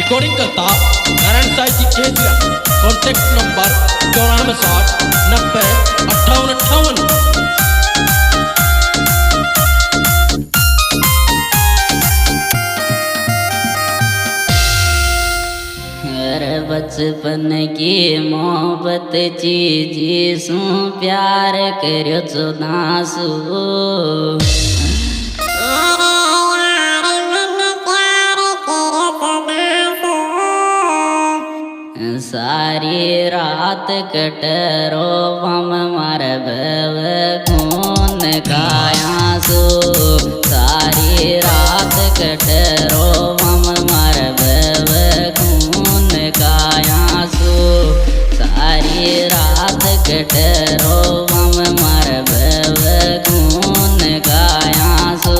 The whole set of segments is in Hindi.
रिकॉर्डिंग करता नारायण साई जी एशिया। Contact number 9460905858। बचपन की मोहब्बत चीजी सू प्यार करो चुनासू सारी रात कटरो हम मर खून कायासू सारी रात कटरो हम मर खून कायासू सारी रात कटरो हम मर खून कायासू।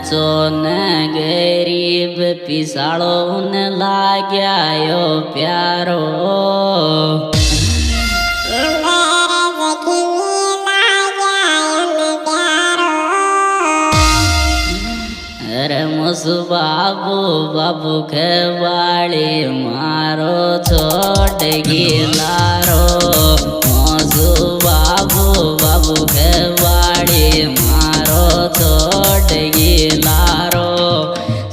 चोन गरीब पिसाड़ो उन लाग्या यो प्यारो अरे मुसु बाबू बाबू खेवाड़ी मारो छोड़ गिलारो मुसु बाबू बाबू खेवाड़ी मारो छोड़ गिलारो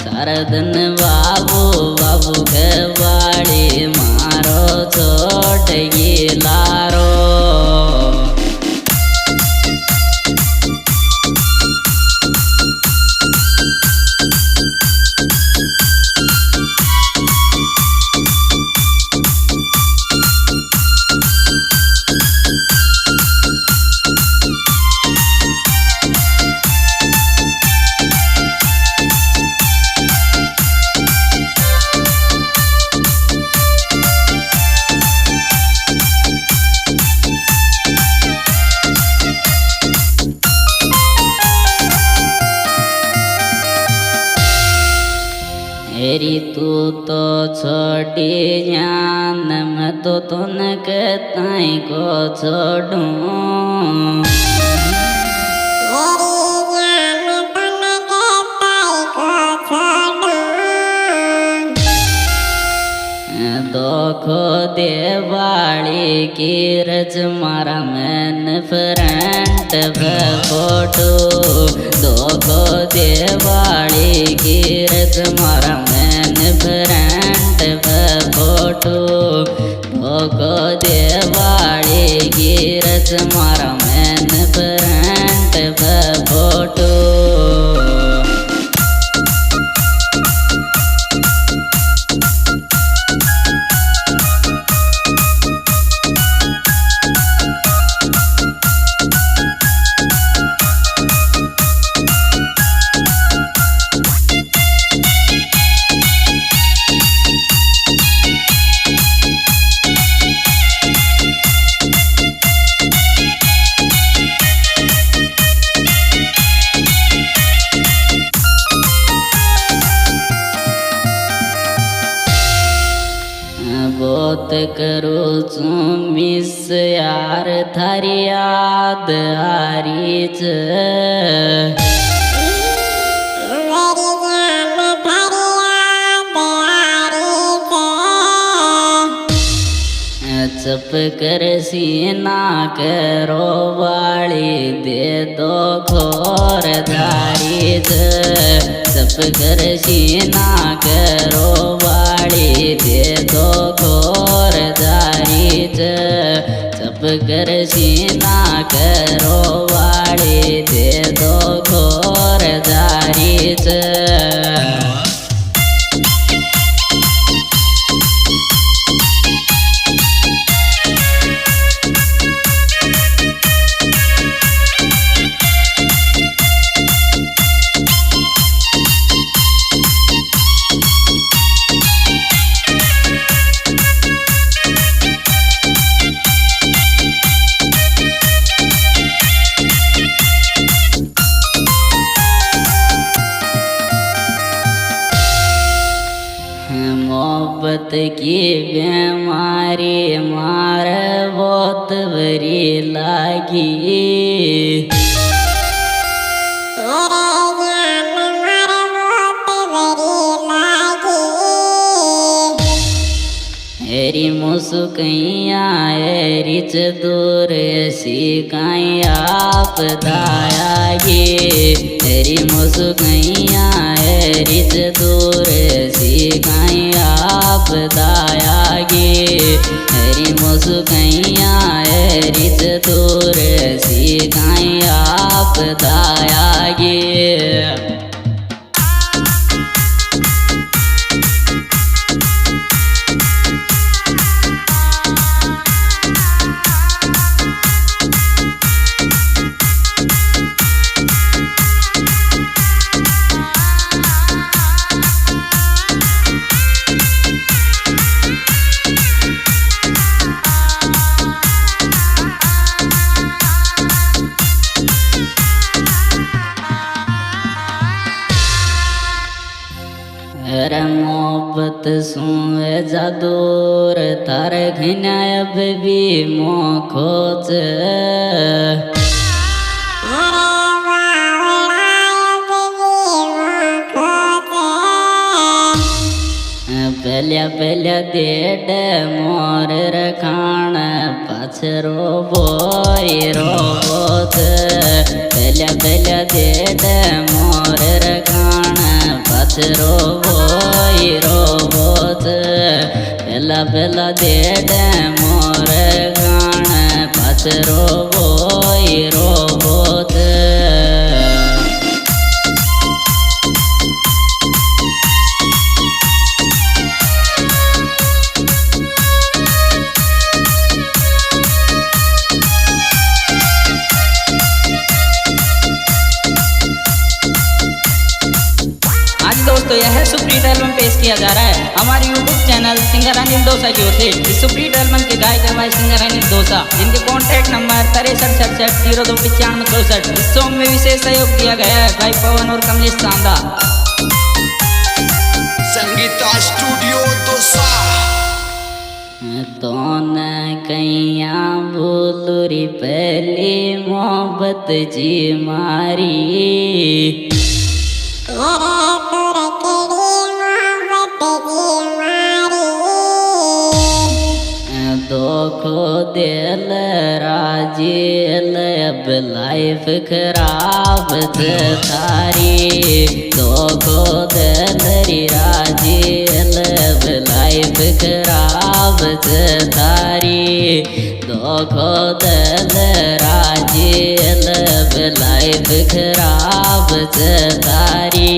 सरदन बाबू बाबू खेवाड़ी मारो छोड़ गिलारो। मेरी तू तो छोटी जान मैं तो तुन कहताई को छोड़ूं दोखो देवाली की रज मारा मैन फ्रंट फोटो दोखो देवाली की रज मारा मैन फ्रंट फोटो दोखो देवाली की रज मारा मैन फ्रंट फोटो। बहुत करूँ चू मिस यार थारी याद आरीच चप कर सीना करो वाली दे दो खोर धारी चप कर सीना करो वाली दे दो खोर धारी चप कर सीना करो वाली दे दो खोर धारी मोहब्बत की बीमारी मार बहुत बरी लागी। हेरी मुसुकैया रिच दूर सिकाई आप दायागी। हेरी मुसुकैया रिच दूर सिकाई आप दायागी। हेरी मुसुकैया रिच दूर सिकाई आप दायागी। अरे मोहब्बत सुए जादूर तार घिना अब भी मोखोच। पहल्या देड मोर रखाण पाछरो बोई रोबोत। पहल्या देड मोर रखाण पाछरो बोई रोबोत। पहला देड मोर खाण पाछरो बोई रोबोत। दोस्तों यह सुप्रीत एल्बम पेश किया जा रहा है हमारे YouTube channel singer Anil dosa की ओर से। इस सुप्रीत एल्बम के गायक हमारे सिंगर अनिल दोसा, जिनके कॉन्टैक्ट नंबर 6367 इस सॉन्ग में विशेष सहयोग दिया गया है भाई पवन और कमलेश चांदा। संगीता स्टूडियो दोसा। तो न कैया बोलूरी पहली मोहब्बत जी मारी। दोखो दिल राजेल अब लाइफ खराब थारी। दोखो दिल राजेल अब लाइफ खराब थारी। दोखो दिल राजेल अब लाइफ खराब थारी।